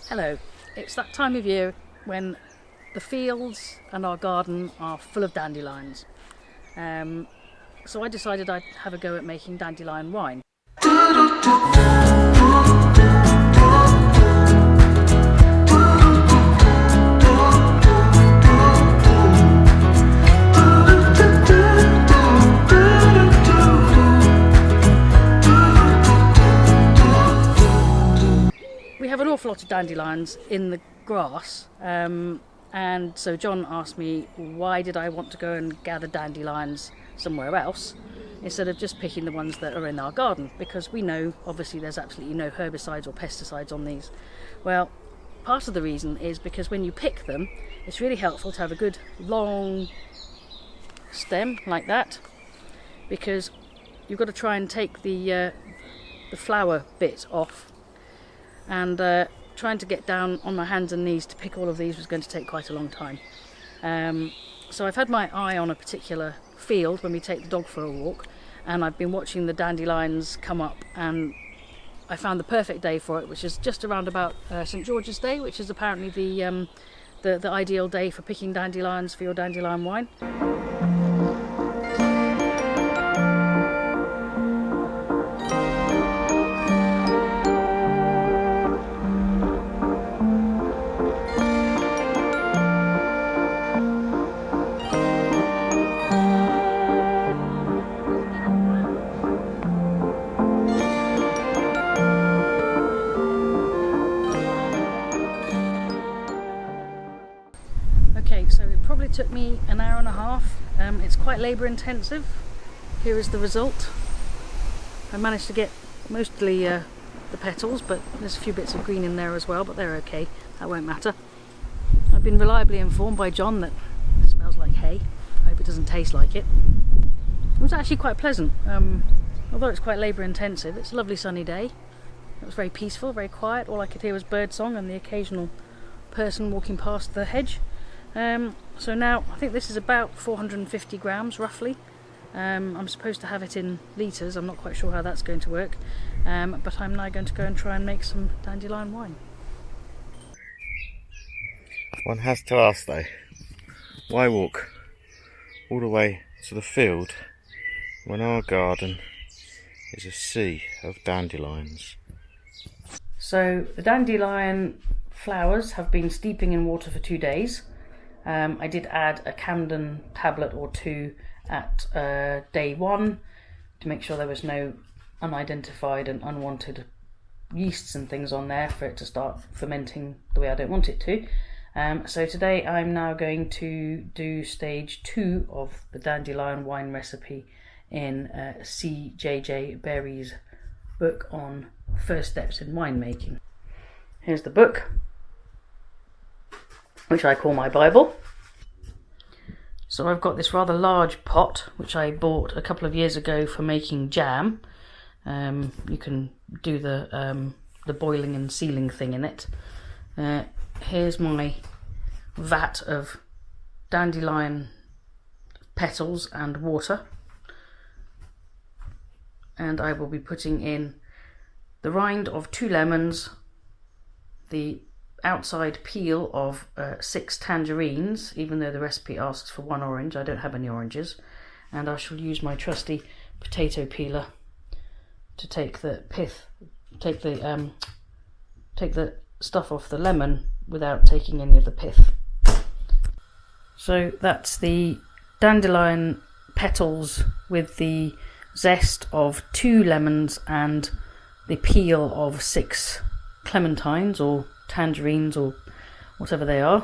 Hello, it's that time of year when the fields and our garden are full of dandelions. So I decided I'd have a go at making dandelion wine. We have an awful lot of dandelions in the grass, and so John asked me why did I want to go and gather dandelions somewhere else instead of just picking the ones that are in our garden, because we know obviously there's absolutely no herbicides or pesticides on these. Well, part of the reason is because when you pick them, it's really helpful to have a good long stem like that, because you've got to try and take the flower bit off. And trying to get down on my hands and knees to pick all of these was going to take quite a long time. So I've had my eye on a particular field when we take the dog for a walk, and I've been watching the dandelions come up, and I found the perfect day for it, which is just around about St. George's Day, which is apparently the ideal day for picking dandelions for your dandelion wine. Okay, so it probably took me an hour and a half. It's quite labour intensive. Here is the result. I managed to get mostly the petals, but there's a few bits of green in there as well, but they're okay, that won't matter. I've been reliably informed by John that it smells like hay. I hope it doesn't taste like it. It was actually quite pleasant, although it's quite labour intensive. It's a lovely sunny day. It was very peaceful, very quiet. All I could hear was birdsong and the occasional person walking past the hedge. So now I think this is about 450 grams roughly. I'm supposed to have it in litres. I'm not quite sure how that's going to work, but I'm now going to go and try and make some dandelion wine. One has to ask though, why walk all the way to the field when our garden is a sea of dandelions? So the dandelion flowers have been steeping in water for 2 days. I did add a Camden tablet or two at day 1 to make sure there was no unidentified and unwanted yeasts and things on there for it to start fermenting the way I don't want it to. So today I'm now going to do stage 2 of the dandelion wine recipe in C.J.J. Berry's book on first steps in winemaking. Here's the book, which I call my Bible. So I've got this rather large pot which I bought a couple of years ago for making jam. You can do the boiling and sealing thing in it. Here's my vat of dandelion petals and water, and I will be putting in the rind of 2 lemons, the outside peel of 6 tangerines, even though the recipe asks for 1 orange. I don't have any oranges, and I shall use my trusty potato peeler to take the stuff off the lemon without taking any of the pith. So that's the dandelion petals with the zest of 2 lemons and the peel of 6 clementines or tangerines or whatever they are.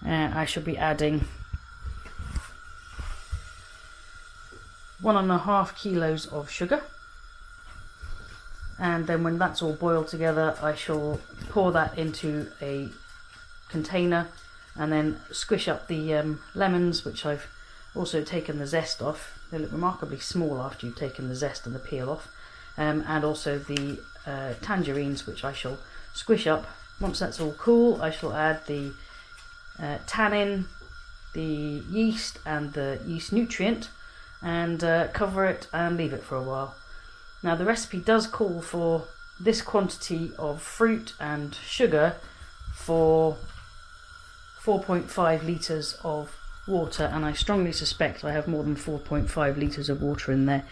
I shall be adding 1.5 kilos of sugar, and then when that's all boiled together I shall pour that into a container and then squish up the lemons, which I've also taken the zest off. They look remarkably small after you've taken the zest and the peel off, and also the tangerines, which I shall squish up. Once that's all cool, I shall add the tannin, the yeast and the yeast nutrient, and cover it and leave it for a while. Now the recipe does call for this quantity of fruit and sugar for 4.5 litres of water, and I strongly suspect I have more than 4.5 litres of water in there.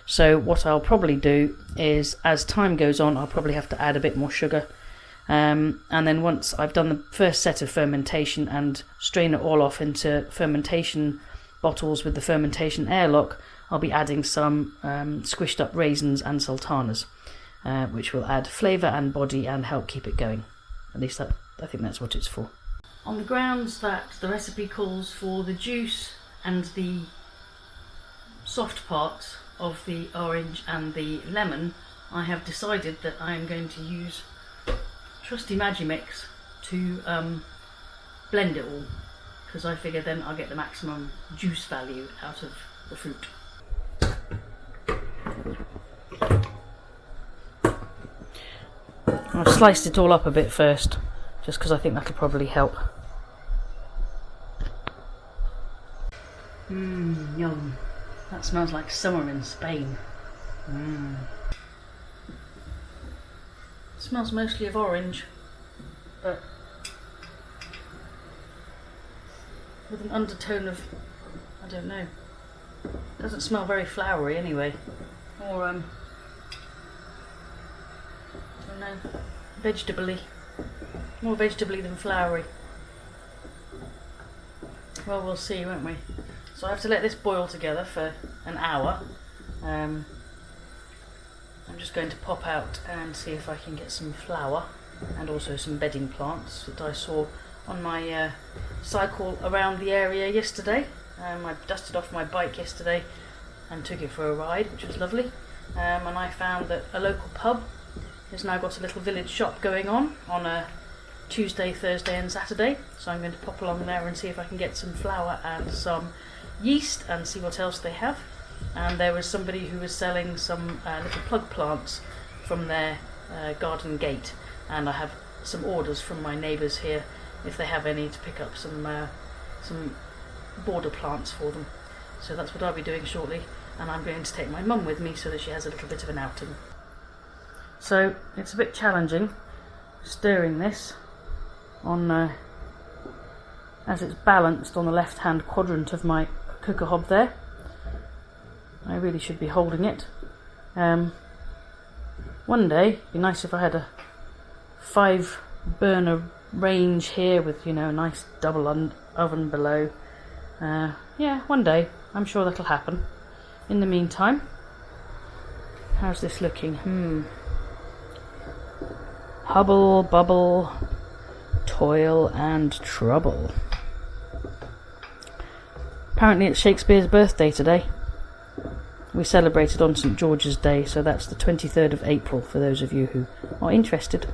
So what I'll probably do is, as time goes on, I'll probably have to add a bit more sugar, and then once I've done the first set of fermentation and strain it all off into fermentation bottles with the fermentation airlock, I'll be adding some squished up raisins and sultanas, which will add flavour and body and help keep it going. At least I think that's what it's for. On the grounds that the recipe calls for the juice and the soft parts of the orange and the lemon, I have decided that I am going to use trusty Magimix to blend it all, because I figure then I'll get the maximum juice value out of the fruit. I've sliced it all up a bit first, just because I think that'll probably help. Yum. That smells like summer in Spain. It smells mostly of orange, but with an undertone of, I don't know, it doesn't smell very flowery anyway, or I don't know, vegetably, more vegetably than flowery. Well, we'll see, won't we? So I have to let this boil together for an hour. I'm just going to pop out and see if I can get some flower and also some bedding plants that I saw on my cycle around the area yesterday. I dusted off my bike yesterday and took it for a ride, which was lovely. And I found that a local pub has now got a little village shop going on a Tuesday, Thursday and Saturday. So I'm going to pop along there and see if I can get some flour and some yeast and see what else they have. And there was somebody who was selling some little plug plants from their garden gate, and I have some orders from my neighbours here if they have any to pick up some border plants for them. So that's what I'll be doing shortly, and I'm going to take my mum with me so that she has a little bit of an outing. So it's a bit challenging stirring this on as it's balanced on the left hand quadrant of my cooker hob there. I really should be holding it. One day it'd be nice if I had a 5 burner range here with, you know, a nice double oven below. Yeah, one day I'm sure that'll happen. In the meantime, how's this looking? Hubble, bubble, toil and trouble. Apparently it's Shakespeare's birthday today. We celebrated on St. George's Day, so that's the 23rd of April for those of you who are interested.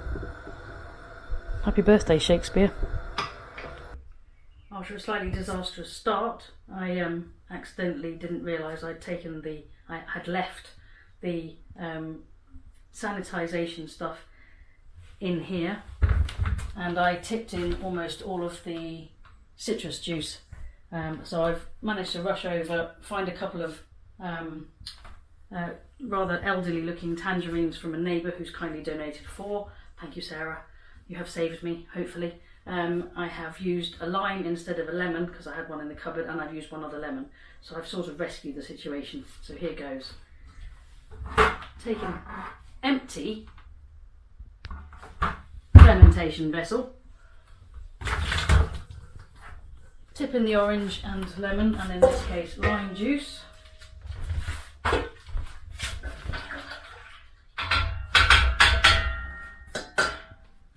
Happy birthday, Shakespeare. After a slightly disastrous start, I accidentally didn't realise I had left the sanitisation stuff in here, and I tipped in almost all of the citrus juice. So I've managed to rush over, find a couple of rather elderly looking tangerines from a neighbour who's kindly donated 4. Thank you, Sarah. You have saved me, hopefully. I have used a lime instead of a lemon because I had one in the cupboard, and I've used one other lemon. So I've sort of rescued the situation. So here goes. Take an empty fermentation vessel. Tip in the orange and lemon, and in this case lime juice.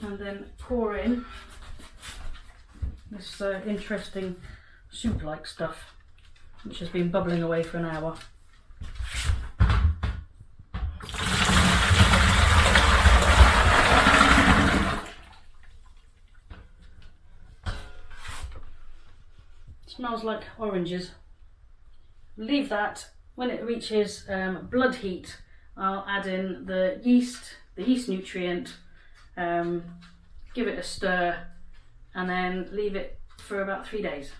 And then pour in this interesting soup-like stuff, which has been bubbling away for an hour. Smells like oranges. Leave that. When it reaches blood heat, I'll add in the yeast nutrient, give it a stir, and then leave it for about 3 days.